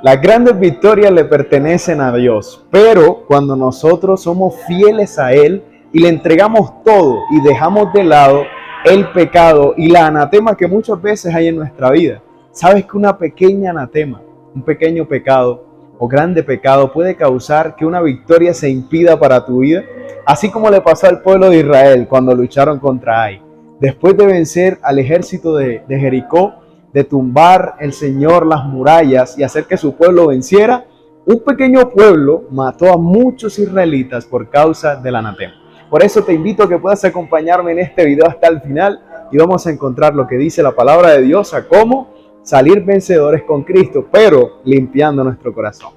Las grandes victorias le pertenecen a Dios, pero cuando nosotros somos fieles a Él y le entregamos todo y dejamos de lado el pecado y la anatema que muchas veces hay en nuestra vida. ¿Sabes que una pequeña anatema, un pequeño pecado o grande pecado puede causar que una victoria se impida para tu vida? Así como le pasó al pueblo de Israel cuando lucharon contra Ai. Después de vencer al ejército de Jericó, de tumbar el Señor las murallas y hacer que su pueblo venciera, un pequeño pueblo mató a muchos israelitas por causa del anatema. Por eso te invito a que puedas acompañarme en este video hasta el final y vamos a encontrar lo que dice la palabra de Dios a cómo salir vencedores con Cristo, pero limpiando nuestro corazón.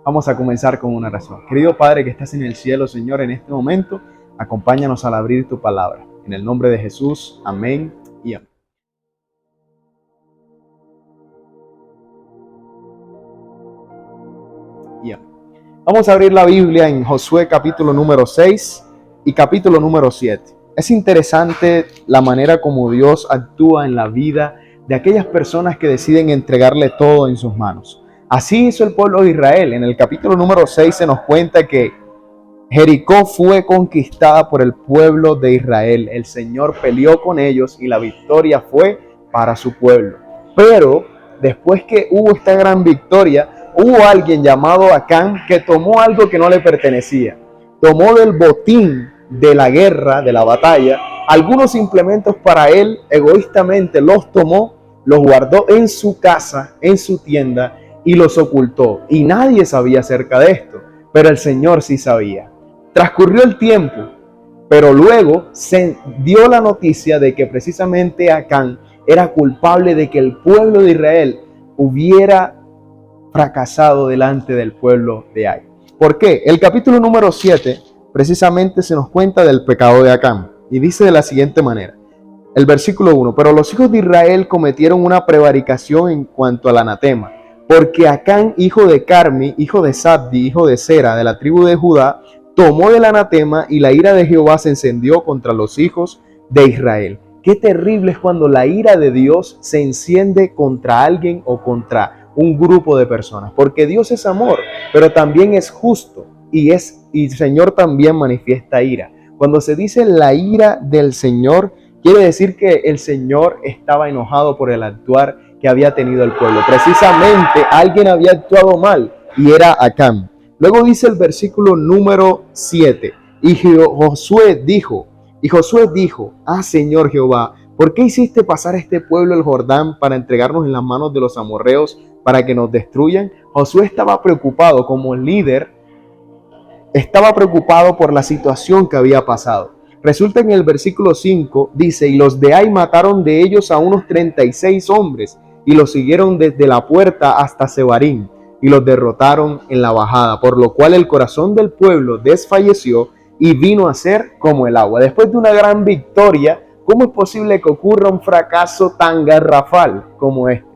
Vamos a comenzar con una oración. Querido Padre que estás en el cielo, Señor, en este momento, acompáñanos al abrir tu palabra. En el nombre de Jesús, amén y amén. Vamos a abrir la Biblia en Josué capítulo número 6 y capítulo número 7. Es interesante la manera como Dios actúa en la vida de aquellas personas que deciden entregarle todo en sus manos. Así hizo el pueblo de Israel. En el capítulo número 6 se nos cuenta que Jericó fue conquistada por el pueblo de Israel. El Señor peleó con ellos y la victoria fue para su pueblo. Pero después que hubo esta gran victoria, hubo alguien llamado Acán que tomó algo que no le pertenecía. Tomó del botín de la guerra, de la batalla, algunos implementos para él, egoístamente los tomó, los guardó en su casa, en su tienda y los ocultó. Y nadie sabía acerca de esto, pero el Señor sí sabía. Transcurrió el tiempo, pero luego se dio la noticia de que precisamente Acán era culpable de que el pueblo de Israel hubiera fracasado delante del pueblo de Ai. ¿Por qué? El capítulo número 7 precisamente se nos cuenta del pecado de Acán y dice de la siguiente manera, el versículo 1, pero los hijos de Israel cometieron una prevaricación en cuanto al anatema, porque Acán, hijo de Carmi, hijo de Sabdi, hijo de Sera, de la tribu de Judá, tomó del anatema y la ira de Jehová se encendió contra los hijos de Israel. Qué terrible es cuando la ira de Dios se enciende contra alguien o contra un grupo de personas, porque Dios es amor, pero también es justo y el Señor también manifiesta ira. Cuando se dice la ira del Señor, quiere decir que el Señor estaba enojado por el actuar que había tenido el pueblo. Precisamente alguien había actuado mal y era Acán. Luego dice el versículo número 7, y Josué dijo, ah Señor Jehová, ¿por qué hiciste pasar este pueblo el Jordán para entregarnos en las manos de los amorreos para que nos destruyan? Josué estaba preocupado como líder, estaba preocupado por la situación que había pasado. Resulta en el versículo 5, dice, y los de Ai mataron de ellos a unos 36 hombres, y los siguieron desde la puerta hasta Sebarim, y los derrotaron en la bajada, por lo cual el corazón del pueblo desfalleció y vino a ser como el agua. Después de una gran victoria, ¿cómo es posible que ocurra un fracaso tan garrafal como este?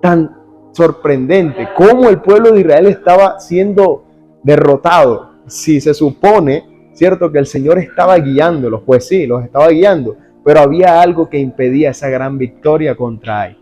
Tan sorprendente, cómo el pueblo de Israel estaba siendo derrotado. Si se supone, cierto, que el Señor estaba guiándolos, pues sí, los estaba guiando, pero había algo que impedía esa gran victoria contra Ai.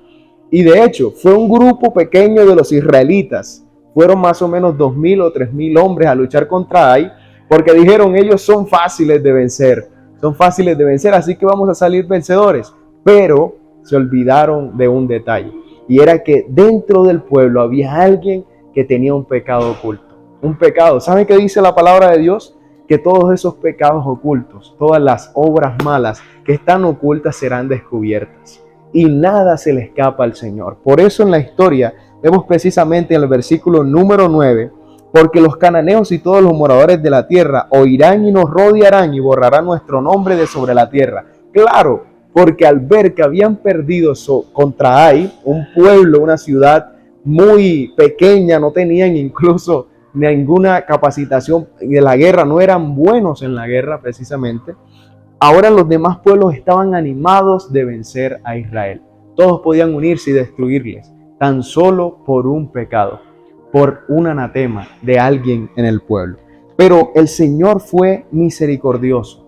Y de hecho, fue un grupo pequeño de los israelitas, fueron más o menos 2,000 o 3,000 hombres a luchar contra Ai, porque dijeron, ellos son fáciles de vencer, así que vamos a salir vencedores. Pero se olvidaron de un detalle, y era que dentro del pueblo había alguien que tenía un pecado oculto. Un pecado, ¿saben qué dice la palabra de Dios? Que todos esos pecados ocultos, todas las obras malas que están ocultas serán descubiertas. Y nada se le escapa al Señor. Por eso en la historia vemos precisamente en el versículo número 9, porque los cananeos y todos los moradores de la tierra oirán y nos rodearán y borrarán nuestro nombre de sobre la tierra. Claro, porque al ver que habían perdido contra Ai, un pueblo, una ciudad muy pequeña, no tenían incluso ninguna capacitación de la guerra, no eran buenos en la guerra precisamente, ahora los demás pueblos estaban animados de vencer a Israel. Todos podían unirse y destruirles, tan solo por un pecado, por un anatema de alguien en el pueblo. Pero el Señor fue misericordioso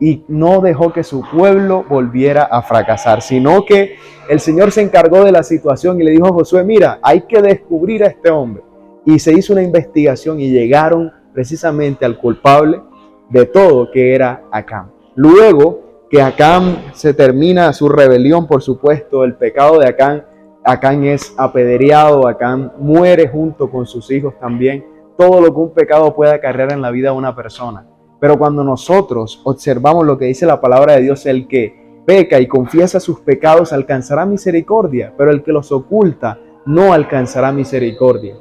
y no dejó que su pueblo volviera a fracasar, sino que el Señor se encargó de la situación y le dijo a Josué, mira, hay que descubrir a este hombre. Y se hizo una investigación y llegaron precisamente al culpable de todo, que era Acán. Luego que Acán se termina su rebelión, por supuesto, el pecado de Acán, Acán es apedreado, Acán muere junto con sus hijos también. Todo lo que un pecado puede acarrear en la vida de una persona. Pero cuando nosotros observamos lo que dice la palabra de Dios, el que peca y confiesa sus pecados alcanzará misericordia, pero el que los oculta no alcanzará misericordia.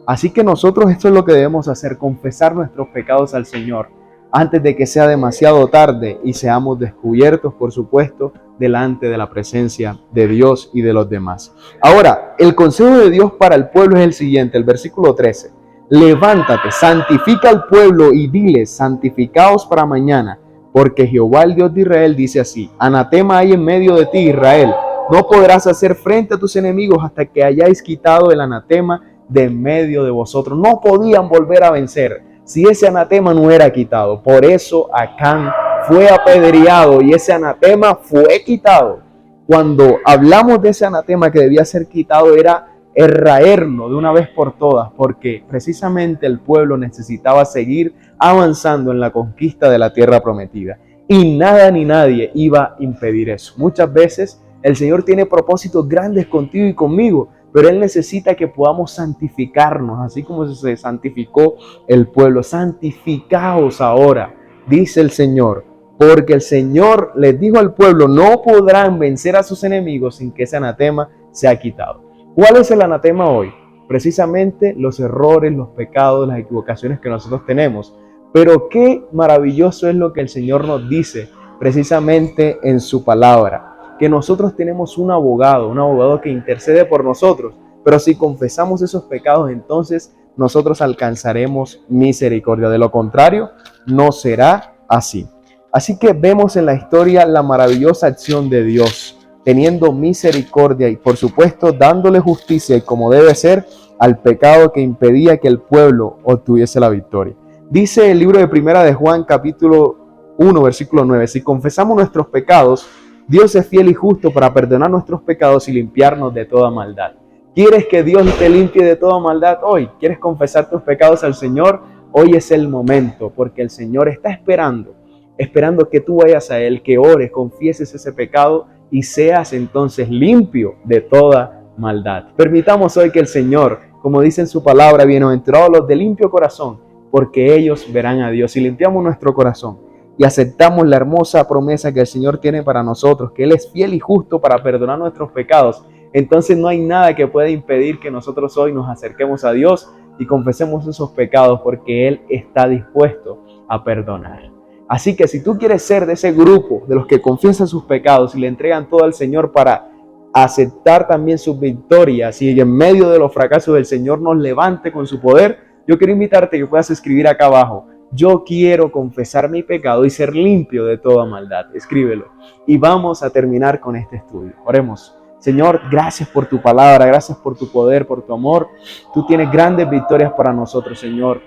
Así que nosotros esto es lo que debemos hacer, confesar nuestros pecados al Señor antes de que sea demasiado tarde y seamos descubiertos, por supuesto, delante de la presencia de Dios y de los demás. Ahora, el consejo de Dios para el pueblo es el siguiente, el versículo 13. Levántate, santifica al pueblo y diles, santificaos para mañana, porque Jehová el Dios de Israel dice así, anatema hay en medio de ti, Israel, no podrás hacer frente a tus enemigos hasta que hayáis quitado el anatema de en medio de vosotros. No podían volver a vencer si ese anatema no era quitado. Por eso Acán fue apedreado y ese anatema fue quitado. Cuando hablamos de ese anatema que debía ser quitado era raerlo de una vez por todas, porque precisamente el pueblo necesitaba seguir avanzando en la conquista de la tierra prometida. Y nada ni nadie iba a impedir eso. Muchas veces el Señor tiene propósitos grandes contigo y conmigo, pero Él necesita que podamos santificarnos, así como se santificó el pueblo. Santificaos ahora, dice el Señor, porque el Señor les dijo al pueblo, no podrán vencer a sus enemigos sin que ese anatema sea quitado. ¿Cuál es el anatema hoy? Precisamente los errores, los pecados, las equivocaciones que nosotros tenemos. Pero qué maravilloso es lo que el Señor nos dice precisamente en su palabra, que nosotros tenemos un abogado que intercede por nosotros, pero si confesamos esos pecados, entonces nosotros alcanzaremos misericordia. De lo contrario, no será así. Así que vemos en la historia la maravillosa acción de Dios, teniendo misericordia y por supuesto dándole justicia y como debe ser al pecado que impedía que el pueblo obtuviese la victoria. Dice el libro de Primera de Juan capítulo 1 versículo 9, si confesamos nuestros pecados, Dios es fiel y justo para perdonar nuestros pecados y limpiarnos de toda maldad. ¿Quieres que Dios te limpie de toda maldad hoy? ¿Quieres confesar tus pecados al Señor? Hoy es el momento, porque el Señor está esperando que tú vayas a Él, que ores, confieses ese pecado y seas entonces limpio de toda maldad. Permitamos hoy que el Señor, como dice en su palabra, bienaventurados los de limpio corazón, porque ellos verán a Dios. Y limpiamos nuestro corazón y aceptamos la hermosa promesa que el Señor tiene para nosotros, que Él es fiel y justo para perdonar nuestros pecados. Entonces no hay nada que pueda impedir que nosotros hoy nos acerquemos a Dios y confesemos esos pecados, porque Él está dispuesto a perdonar. Así que si tú quieres ser de ese grupo de los que confiesan sus pecados y le entregan todo al Señor para aceptar también sus victorias y en medio de los fracasos el Señor nos levante con su poder, yo quiero invitarte a que puedas escribir acá abajo, yo quiero confesar mi pecado y ser limpio de toda maldad. Escríbelo. Y vamos a terminar con este estudio. Oremos. Señor, gracias por tu palabra, gracias por tu poder, por tu amor. Tú tienes grandes victorias para nosotros, Señor.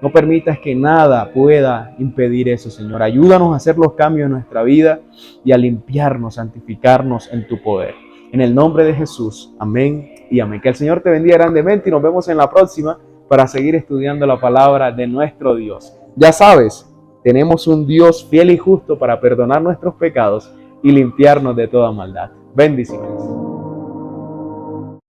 No permitas que nada pueda impedir eso, Señor. Ayúdanos a hacer los cambios en nuestra vida y a limpiarnos, santificarnos en tu poder. En el nombre de Jesús. Amén y amén. Que el Señor te bendiga grandemente y nos vemos en la próxima para seguir estudiando la palabra de nuestro Dios. Ya sabes, tenemos un Dios fiel y justo para perdonar nuestros pecados y limpiarnos de toda maldad. Bendiciones.